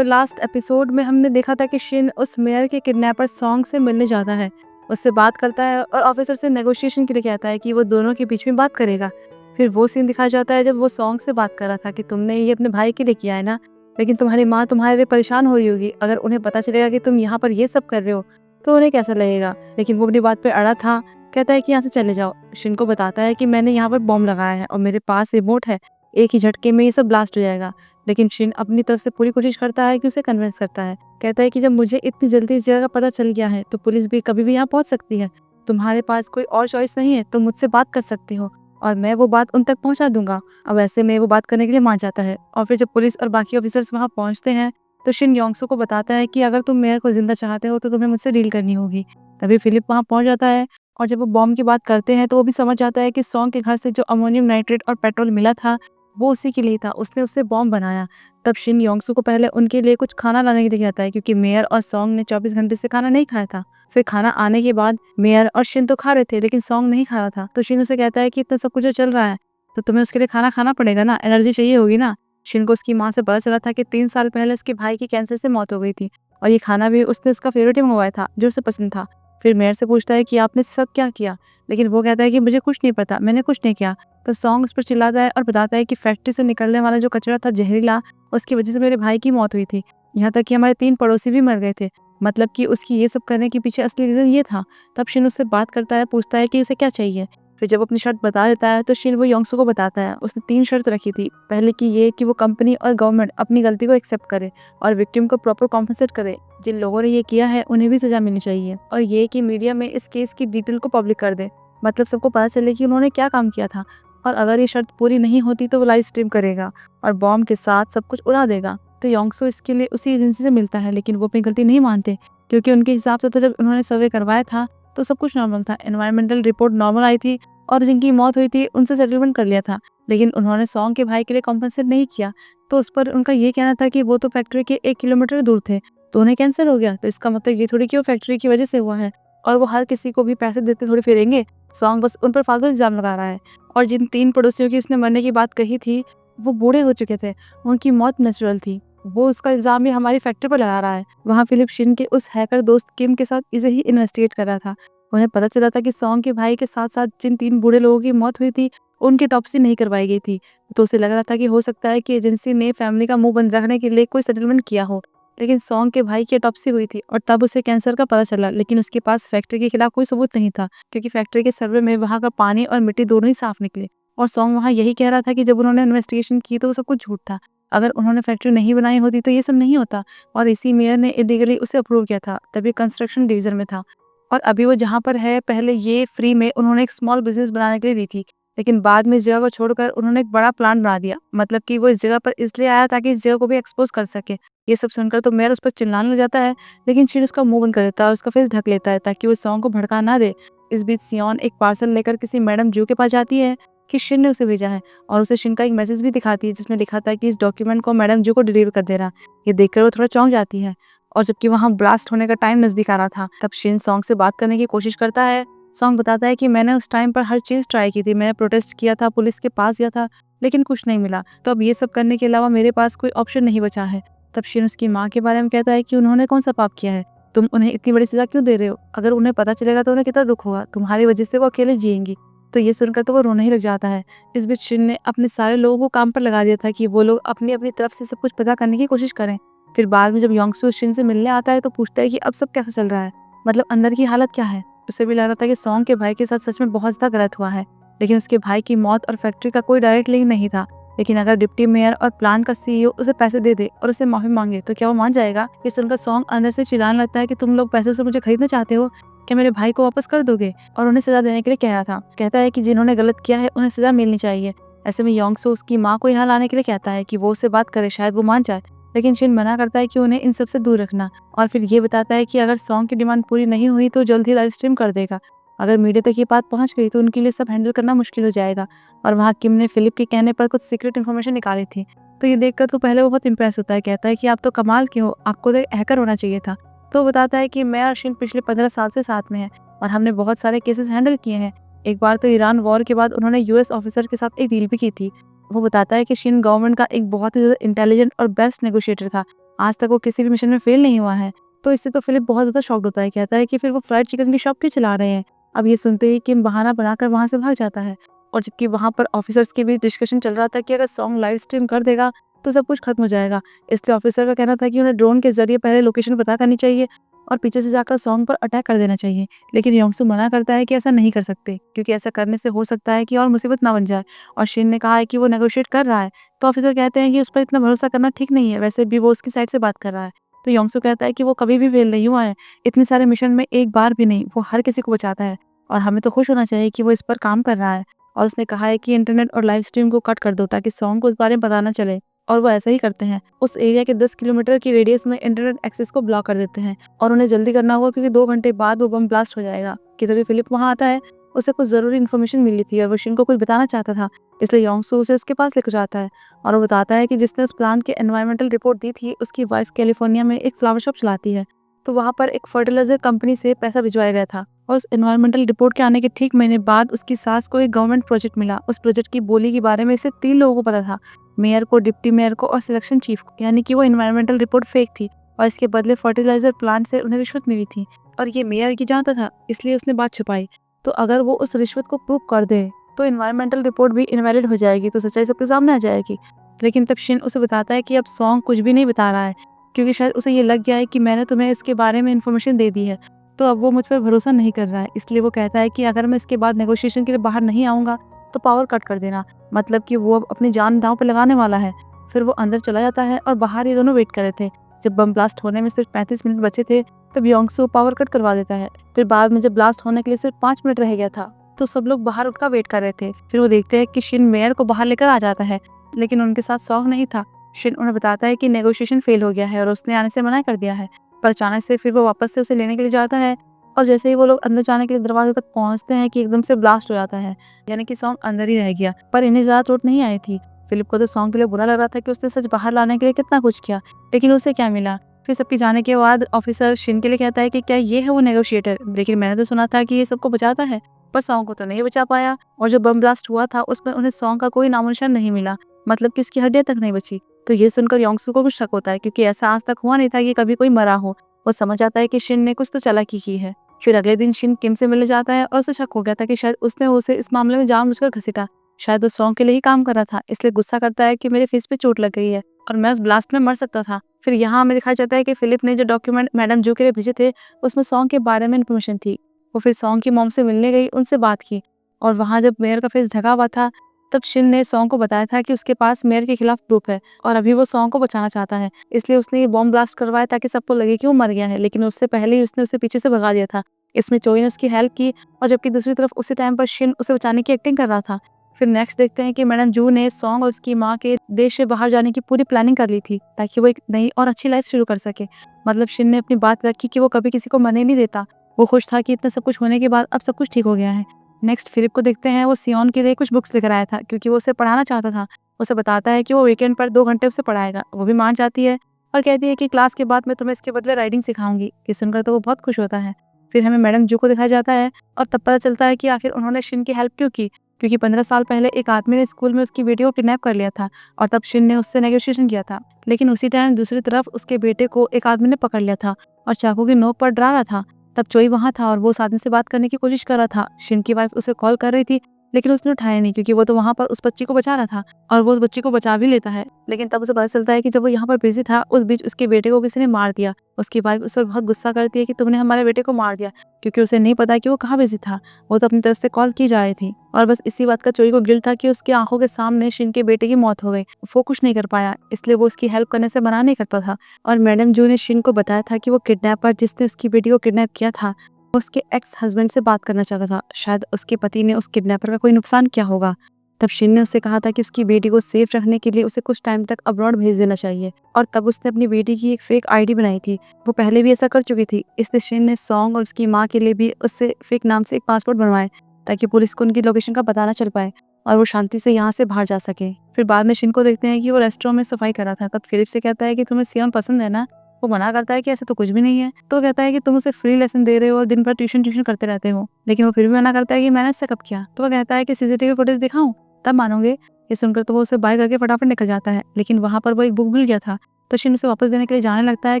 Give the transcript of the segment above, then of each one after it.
तो last episode में हमने देखा था कि शिन उस मेयर के किडनैपर सॉन्ग से मिलने जाता है, उससे बात करता है और ऑफिसर से नेगोशिएशन के लिए कहता है कि वो दोनों के बीच में बात करेगा। फिर वो सीन दिखाया जाता है जब वो सॉन्ग से बात कर रहा था कि तुमने ये अपने भाई के लिए किया है ना, लेकिन तुम्हारी माँ तुम्हारे लिए परेशान हो रही होगी। अगर उन्हें पता चलेगा कि तुम यहाँ पर ये सब कर रहे हो तो उन्हें कैसा लगेगा। लेकिन वो अपनी बात पे अड़ा था, कहता है कि यहाँ से चले जाओ। शिन को बताता है कि मैंने यहाँ पर बॉम्ब लगाया है और मेरे पास रिमोट है, एक ही झटके में ये सब ब्लास्ट हो जाएगा। लेकिन शिन अपनी तरफ से पूरी कोशिश करता है कि उसे कन्विंस करता है। कहता है कि जब मुझे इतनी जल्दी इस जगह का पता चल गया है तो पुलिस भी कभी भी यहाँ पहुंच सकती है। तुम्हारे पास कोई और चॉइस नहीं है, तुम मुझसे बात कर सकती हो और मैं वो बात उन तक पहुंचा दूंगा। अब ऐसे में वो बात करने के लिए मान जाता है। और फिर जब पुलिस और बाकी ऑफिसर्स वहाँ पहुंचते हैं तो शिन योंगसू को बताता है कि अगर तुम मेयर को जिंदा चाहते हो तो तुम्हें मुझसे डील करनी होगी। तभी फिलिप वहाँ पहुंच जाता है और जब वो बॉम्ब की बात करते हैं तो वो भी समझ जाता है कि सॉन्ग के घर से जो अमोनियम नाइट्रेट और पेट्रोल मिला था वो उसी के लिए था, उसने उससे बॉम्ब बनाया। तब शिन योंगसू को पहले उनके लिए कुछ खाना लाने के लिए कहता है क्योंकि मेयर और सॉन्ग ने 24 घंटे से खाना नहीं खाया था। फिर खाना आने के बाद मेयर और शिन तो खा रहे थे लेकिन सॉन्ग नहीं खा रहा था। तो शिन उसे कहता है कि इतना सब कुछ जो चल रहा है तो तुम्हें उसके लिए खाना खाना पड़ेगा ना, एनर्जी चाहिए होगी ना। शिन को उसकी माँ से पता चला था कि 3 साल पहले उसके भाई की कैंसर से मौत हो गई थी और ये खाना भी उसने उसका फेवरेट ही मंगवाया था जो उसे पसंद था। फिर मेयर से पूछता है कि आपने सब क्या किया, लेकिन वो कहता है कि मुझे कुछ नहीं पता, मैंने कुछ नहीं किया। तो सॉन्ग उस पर चिल्लाता है और बताता है कि फैक्ट्री से निकलने वाला जो कचरा था जहरीला, उसकी वजह से मेरे भाई की मौत हुई थी। यहाँ तक कि हमारे 3 पड़ोसी भी मर गए थे। मतलब कि उसकी ये सब करने के पीछे असली रीजन ये था। तब शिन उससे बात करता है, पूछता है कि उसे क्या चाहिए। फिर जब अपनी शर्त बता देता है तो शिन वो योंगसू को बताता है उसने 3 शर्त रखी थी। पहले की ये कि वो कंपनी और गवर्नमेंट अपनी गलती को एक्सेप्ट करे और विक्टिम को प्रॉपर कॉम्पनसेट करे। जिन लोगों ने ये किया है उन्हें भी सजा मिलनी चाहिए और ये कि मीडिया में इस केस की डिटेल को पब्लिक कर दे, मतलब सबको पता चले कि उन्होंने क्या काम किया था। और अगर ये शर्त पूरी नहीं होती तो वो लाइव स्ट्रीम करेगा और बॉम्ब के साथ सब कुछ उड़ा देगा। तो योंगसू इसके लिए उसी एजेंसी से मिलता है लेकिन वो अपनी गलती नहीं मानते क्योंकि उनके हिसाब से तो जब उन्होंने सर्वे करवाया था तो सब कुछ नॉर्मल था, एनवायरमेंटल रिपोर्ट नॉर्मल आई थी और जिनकी मौत हुई थी उनसे सेटलमेंट कर लिया था। लेकिन उन्होंने सॉन्ग के भाई के लिए कॉम्पनसेट नहीं किया तो उस पर उनका ये कहना था कि वो तो फैक्ट्री के 1 किलोमीटर दूर थे तो उन्हें कैंसर हो गया, तो इसका मतलब ये थोड़ी कि वो फैक्ट्री की वजह से हुआ है और वो हर किसी को भी पैसे देते थोड़ी फिरेंगे। सॉन्ग बस उन पर फालतू इल्जाम लगा रहा है। और जिन 3 पड़ोसियों की उसने मरने की बात कही थी वो बूढ़े हो चुके थे, उनकी मौत नेचुरल थी। वो उसका इल्जाम भी हमारी फैक्ट्री पर लगा रहा है। वहाँ फिलिप शिन के उस हैकर दोस्त किम के साथ इसे ही इन्वेस्टिगेट कर रहा था। उन्हें पता चला था कि सॉन्ग के भाई के साथ साथ जिन 3 बूढ़े लोगों की मौत हुई थी उनकी ऑटोप्सी नहीं करवाई गई थी। तो उसे लग रहा था कि हो सकता है कि एजेंसी ने फैमिली का मुंह बंद रखने के लिए कोई सेटलमेंट किया हो। लेकिन सॉन्ग के भाई की ऑटोप्सी हुई थी और तब उसे कैंसर का पता चला, लेकिन उसके पास फैक्ट्री के खिलाफ कोई सबूत नहीं था क्योंकि फैक्ट्री के सर्वे में वहाँ का पानी और मिट्टी दोनों ही साफ निकले। और सॉन्ग वहाँ यही कह रहा था कि जब उन्होंने इन्वेस्टिगेशन की तो वो सब कुछ झूठ था। अगर उन्होंने फैक्ट्री नहीं बनाई होती तो ये सब नहीं होता और इसी मेयर ने इलीगली उसे अप्रूव किया था, तभी कंस्ट्रक्शन डिवीजन में था। और अभी वो जहाँ पर है पहले ये फ्री में उन्होंने एक स्मॉल बिजनेस बनाने के लिए दी थी, लेकिन बाद में इस जगह को छोड़कर उन्होंने एक बड़ा प्लान बना दिया। मतलब कि वो इस जगह पर इसलिए आया ताकि इस जगह को भी एक्सपोज कर सके। ये सब सुनकर तो मेयर उस पर चिल्लाने लग जाता है लेकिन शिन उसका मुंह बंद कर देता है और उसका फेस ढक लेता है ताकि वो सॉन्ग को भड़का ना दे। इस बीच सियोन एक पार्सल लेकर किसी मैडम जू के पास जाती है कि शिन ने उसे भेजा है और उसे शिन का एक मैसेज भी दिखाती है जिसमें लिखा था कि इस डॉक्यूमेंट को मैडम जू को डिलीवर कर देना। ये देखकर वो थोड़ा चौंक जाती है और जबकि वहाँ ब्लास्ट होने का टाइम नजदीक आ रहा था तब शिन सॉन्ग से बात करने की कोशिश करता है। सॉन्ग बताता है कि मैंने उस टाइम पर हर चीज़ ट्राई की थी, मैंने प्रोटेस्ट किया था, पुलिस के पास गया था, लेकिन कुछ नहीं मिला। तो अब ये सब करने के अलावा मेरे पास कोई ऑप्शन नहीं बचा है। तब शिन उसकी माँ के बारे में कहता है कि उन्होंने कौन सा पाप किया है, तुम उन्हें इतनी बड़ी सजा क्यों दे रहे हो, अगर उन्हें पता चलेगा तो उन्हें कितना दुख होगा, तुम्हारी वजह से वो अकेले जिएंगी। तो ये सुनकर तो वो रोने ही लग जाता है। इस बीच शिन ने अपने सारे लोगों को काम पर लगा दिया था कि वो लोग अपनी अपनी तरफ से सब कुछ पता करने की कोशिश करें। फिर बाद में जब योंगसू शिन से मिलने आता है तो पूछता है कि अब सब कैसा चल रहा है, मतलब अंदर की हालत क्या है। उसे भी लग रहा था कि सॉन्ग के भाई के साथ सच में बहुत ज़्यादा गलत हुआ है, लेकिन उसके भाई की मौत और फैक्ट्री का कोई डायरेक्ट लिंक नहीं था। लेकिन अगर डिप्टी मेयर और प्लान का सीईओ उसे पैसे दे दे और उसे माफी मांगे तो क्या वो मान जाएगा। ये सुनकर सॉन्ग अंदर से चिल्लाने लगता है कि तुम लोग पैसे से मुझे खरीदना चाहते हो, क्या मेरे भाई को वापस कर दोगे। और उन्हें सजा देने के लिए कह रहा था। कहता है कि जिन्होंने गलत किया है उन्हें सजा मिलनी चाहिए। ऐसे में योंगसू उसकी माँ को यहाँ लाने के लिए कहता है कि वो उससे बात करे, शायद वो मान जाए। लेकिन शिन मना करता है कि उन्हें इन सब से दूर रखना और फिर ये बताता है कि अगर सॉन्ग की डिमांड पूरी नहीं हुई तो जल्द ही लाइव स्ट्रीम कर देगा। अगर मीडिया तक ये बात पहुंच गई तो उनके लिए सब हैंडल करना मुश्किल हो जाएगा। और वहाँ किम ने फिलिप के कहने पर कुछ सीक्रेट इन्फॉर्मेशन निकाली थी। तो ये देखकर तो पहले वो बहुत इंप्रेस होता है, कहता है कि आप तो कमाल के हो, आपको तो एक हैकर होना चाहिए था। तो बताता है कि मैं और शिन पिछले 15 साल से साथ में हैं और हमने बहुत सारे केसेस हैंडल किए हैं। एक बार तो ईरान वॉर के बाद उन्होंने यूएस ऑफिसर के साथ एक डील भी की थी। वो बताता है कि शिन गवर्नमेंट का एक बहुत ही ज़्यादा इंटेलिजेंट और बेस्ट नेगोशिएटर था। आज तक वो किसी भी मिशन में फेल नहीं हुआ है। तो इससे तो फिलिप बहुत ज़्यादा शॉक्ड होता है, कहता है कि फिर वो फ्राइड चिकन की शॉप क्यों चला रहे हैं। अब ये सुनते ही किम बहाना बनाकर वहाँ से भाग जाता है, और जबकि वहाँ पर ऑफिसर्स के बीच डिस्कशन चल रहा था कि अगर सॉन्ग लाइव स्ट्रीम कर देगा तो सब कुछ खत्म हो जाएगा। इसलिए ऑफिसर का कहना था कि उन्हें ड्रोन के जरिए पहले लोकेशन पता करनी चाहिए और पीछे से जाकर सॉन्ग पर अटैक कर देना चाहिए। लेकिन योंगसू मना करता है कि ऐसा नहीं कर सकते, क्योंकि ऐसा करने से हो सकता है कि और मुसीबत ना बन जाए, और शिन ने कहा है कि वो नेगोशिएट कर रहा है। तो ऑफिसर कहते हैं कि उस पर इतना भरोसा करना ठीक नहीं है, वैसे भी वो उसकी साइड से बात कर रहा है। तो योंगसू कहता है कि वो कभी भी फेल नहीं हुआ है, इतने सारे मिशन में एक बार भी नहीं, वो हर किसी को बचाता है और हमें तो खुश होना चाहिए कि वो इस पर काम कर रहा है। और उसने कहा है कि इंटरनेट और लाइव स्ट्रीम को कट कर दो ताकि सॉन्ग को उस बारे में पता ना चले, और वो ऐसा ही करते हैं। उस एरिया के 10 किलोमीटर की रेडियस में इंटरनेट एक्सेस को ब्लॉक कर देते हैं और उन्हें जल्दी करना होगा क्योंकि 2 घंटे बाद वो बम ब्लास्ट हो जाएगा। कि तभी फिलिप वहाँ आता है, उसे कुछ ज़रूरी इन्फॉर्मेशन मिली थी और वो शिन को कुछ बताना चाहता था, इसलिए योंगसू उसे उसके पास लेकर जाता है और वो बताता है कि जिसने उस प्लांट की एनवायरमेंटल रिपोर्ट दी थी उसकी वाइफ कैलिफोर्निया में एक फ्लावर शॉप चलाती है। तो वहाँ पर एक फर्टिलाइजर कंपनी से पैसा भिजवाया गया था, और उस एनवायरमेंटल रिपोर्ट के आने के ठीक महीने बाद उसकी सास को एक गवर्नमेंट प्रोजेक्ट मिला। उस प्रोजेक्ट की बोली के बारे में इसे 3 लोगों को पता था, मेयर को, डिप्टी मेयर को और सिलेक्शन चीफ को, यानी कि वो एनवायरमेंटल रिपोर्ट फेक थी और इसके बदले फर्टिलाइजर प्लांट से उन्हें रिश्वत मिली थी, और ये मेयर की जानता था, इसलिए उसने बात छुपाई। तो अगर वो उस रिश्वत को प्रूव कर दे तो एनवायरमेंटल रिपोर्ट भी इनवैलिड हो जाएगी, तो सच्चाई सबके सामने आ जाएगी। लेकिन तब शिन उसे बताता है कि अब सॉन्ग कुछ भी नहीं बता रहा है, क्योंकि शायद उसे ये लग गया है कि मैंने तुम्हें इसके बारे में इन्फॉर्मेशन दे दी है, तो अब वो मुझ पर भरोसा नहीं कर रहा है। इसलिए वो कहता है कि अगर मैं इसके बाद नेगोशिएशन के लिए बाहर नहीं आऊँगा तो पावर कट कर देना, मतलब कि वो अब अपनी जान दांव पे लगाने वाला है। फिर वो अंदर चला जाता है और बाहर ये दोनों वेट कर रहे थे। जब बम ब्लास्ट होने में सिर्फ 35 मिनट बचे थे तब योंगसू पावर कट करवा देता है। फिर बाद में जब ब्लास्ट होने के लिए सिर्फ 5 मिनट रह गया था तो सब लोग बाहर उनका वेट कर रहे थे। फिर वो देखते हैं कि शिन मेयर को बाहर लेकर आ जाता है, लेकिन उनके साथ सॉन्ग नहीं था। शिन उन्हें बताता है कि नेगोशिएशन फेल हो गया है और उसने आने से मना कर दिया है, पर अचानक से फिर वो वापस से उसे लेने के लिए जाता है, और जैसे ही वो लोग अंदर जाने के लिए दरवाजे तक पहुंचते हैं कि एकदम से ब्लास्ट हो जाता है, यानी कि सॉन्ग अंदर ही रह गया। पर इन्हें ज्यादा चोट नहीं आई थी। फिलिप को तो सॉन्ग के लिए बुरा लग रहा था कि उसने सच बाहर लाने के लिए कितना कुछ किया, लेकिन उसे क्या मिला। फिर सबके जाने के बाद ऑफिसर शिन के लिए कहता है कि क्या ये है वो नेगोशिएटर, लेकिन मैंने तो सुना था कि ये सबको बचाता है, पर सॉन्ग को तो नहीं बचा पाया। और जो बम ब्लास्ट हुआ था उसमें उन्हें सॉन्ग का कोई नामो निशान नहीं मिला, मतलब कि उसकी हड्डियां तक नहीं बची। तो ये सुनकर योंगसू को कुछ शक होता है, क्योंकि ऐसा आज तक हुआ नहीं था कि कभी कोई मरा हो। वो समझ आता है कि शिन ने कुछ तो चालाकी की है। फिर अगले दिन शिन किम से मिलने जाता है और उसे शक हो गया था कि शायद उसने उसे इस मामले में जानबूझकर घसीटा, शायद वो सॉन्ग के लिए ही काम कर रहा था, इसलिए गुस्सा करता है कि मेरे फेस पे चोट लग गई है और मैं उस ब्लास्ट में मर सकता था। फिर यहाँ हमें दिखाया जाता है कि फिलिप ने जो डॉक्यूमेंट मैडम जू के लिए भेजे थे उसमें सॉन्ग के बारे में इन्फॉर्मेशन थी। वो फिर सॉन्ग की मॉम से मिलने गई, उनसे बात की, और वहाँ जब मेयर का फेस ढका हुआ था तब शिन ने सॉन्ग को बताया था कि उसके पास मेयर के खिलाफ प्रूफ है और अभी वो सॉन्ग को बचाना चाहता है, इसलिए उसने ये बॉम्ब ब्लास्ट करवाया ताकि सबको लगे कि वो मर गया है, लेकिन उससे पहले ही उसने उसे पीछे से भगा दिया था। इसमें चोई ने उसकी हेल्प की, और जबकि दूसरी तरफ उसी टाइम पर शिन उसे बचाने की एक्टिंग कर रहा था। फिर नेक्स्ट देखते हैं कि मैडम जू ने सॉन्ग और उसकी माँ के देश से बाहर जाने की पूरी प्लानिंग कर ली थी ताकि वो एक नई और अच्छी लाइफ शुरू कर सके। मतलब शिन ने अपनी बात रखी कि वो कभी किसी को मरने नहीं देता। वो खुश था कि इतना सब कुछ होने के बाद अब सब कुछ ठीक हो गया है। नेक्स्ट फिलिप को देखते हैं, वो सियोन के लिए कुछ बुक्स लेकर आया था क्योंकि वो उसे पढ़ाना चाहता था। उसे बताता है कि वो वीकेंड पर 2 घंटे उसे पढ़ाएगा। वो भी मान जाती है और कहती है कि क्लास के बाद मैं तुम्हें इसके बदले राइडिंग सिखाऊंगी। ये सुनकर तो वो बहुत खुश होता है। फिर हमें मैडम जू को दिखाया जाता है और तब पता चलता है कि आखिर उन्होंने शिन की हेल्प क्यों की, क्योंकि 15 साल पहले एक आदमी ने स्कूल में उसकी बेटी को किडनैप कर लिया था और तब शिन ने उससे नेगोशिएशन किया था। लेकिन उसी टाइम दूसरी तरफ उसके बेटे को एक आदमी ने पकड़ लिया था और चाकू की नोक पर डरा रहा था। तब चोई वहाँ था और वो उस आदमी से बात करने की कोशिश कर रहा था। शिन की वाइफ उसे कॉल कर रही थी, लेकिन उसने उठाया नहीं क्योंकि वो तो वहाँ पर उस बच्ची को बचा रहा था, और वो उस बच्ची को बचा भी लेता है। लेकिन तब उसे पता चलता है कि जब वो यहाँ पर बिजी था उस बीच उसके बेटे को किसी ने मार दिया। उसकी वाइफ उस पर बहुत गुस्सा करती है कि तुमने हमारे बेटे को मार दिया, क्योंकि उसे नहीं पता कि वो कहाँ बिजी था। वो तो अपनी तरफ से कॉल की जा रही थी, और बस इसी बात का चोई को गिल्ट था कि उसकी आंखों के सामने शिन के बेटे की मौत हो गई। वो कुछ नहीं कर पाया, इसलिए वो उसकी हेल्प करने से मना नहीं करता था। और मैडम जू ने शिन को बताया था कि वो किडनैपर जिसने उसकी बेटी को किडनैप किया था वो उसके एक्स हस्बैंड से बात करना चाहता था। शायद उसके पति ने उस किडनैपर का कोई नुकसान किया होगा। तब शिन ने उससे कहा था कि उसकी बेटी को सेफ रखने के लिए उसे कुछ टाइम तक अब्रॉड भेज देना चाहिए, और तब उसने अपनी बेटी की एक फेक आईडी बनाई थी। वो पहले भी ऐसा कर चुकी थी, इसलिए शिन ने सॉन्ग और उसकी माँ के लिए भी उससे फेक नाम से एक पासपोर्ट बनवाए ताकि पुलिस को उनकी लोकेशन का पता ना चल पाए और वो शांति से यहाँ से बाहर जा सके। फिर बाद में शिन को देखते हैं कि वो रेस्टोरेंट में सफाई कर रहा था। तब फिलिप से कहता है कि तुम्हें सियोन पसंद है ना। वो मना करता है कि ऐसा तो कुछ भी नहीं है। तो कहता है कि तुम उसे फ्री लेसन दे रहे हो और दिन भर ट्यूशन करते रहते हो, लेकिन वो फिर भी मना करता है कि मैंने ऐसा कब किया। तो वो कहता है कि सीसीटीवी फुटेज दिखाऊं, तब मानोगे। ये सुनकर तो वो उसे बाय करके फटाफट निकल जाता है, लेकिन वहाँ पर वो एक बुक भूल गया था तो शिन उसे वापस देने के लिए जाने लगता है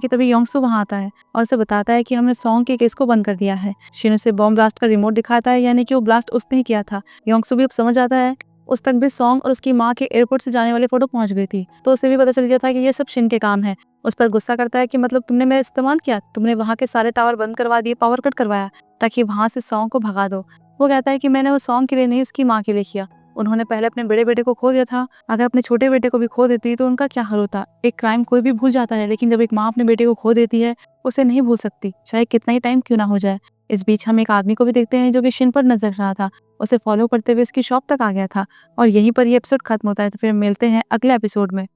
कि तभी योंगसू वहाँ आता है और उसे बताता है कि हमने सॉन्ग के केस को बंद कर दिया है। शिन उसे बॉम्ब ब्लास्ट का रिमोट दिखाता है, यानी कि वो ब्लास्ट उसने ही किया था। योंगसू भी अब समझ आता है। उस तक भी सॉन्ग और उसकी माँ के एयरपोर्ट से जाने वाली फोटो पहुंच गई थी, तो उसे भी पता चल गया था कि ये सब शिन के काम है। उस पर गुस्सा करता है कि मतलब तुमने मेरा इस्तेमाल किया, तुमने वहाँ के सारे टावर बंद करवा दिए, पावर कट करवाया ताकि वहाँ से सॉन्ग को भगा दो। वो कहता है कि मैंने वो सॉन्ग के लिए नहीं, उसकी माँ के लिए किया। उन्होंने पहले अपने बड़े बेटे को खो दिया था, अगर अपने छोटे बेटे को भी खो देती तो उनका क्या हाल होता। एक क्राइम कोई भी भूल जाता है, लेकिन जब एक माँ अपने बेटे को खो देती है उसे नहीं भूल सकती, चाहे कितना ही टाइम क्यों ना हो जाए। इस बीच हम एक आदमी को भी देखते हैं जो कि शिन पर नजर रहा था, उसे फॉलो करते हुए उसकी शॉप तक आ गया था और यहीं पर ये एपिसोड खत्म होता है। तो फिर मिलते हैं अगले एपिसोड में।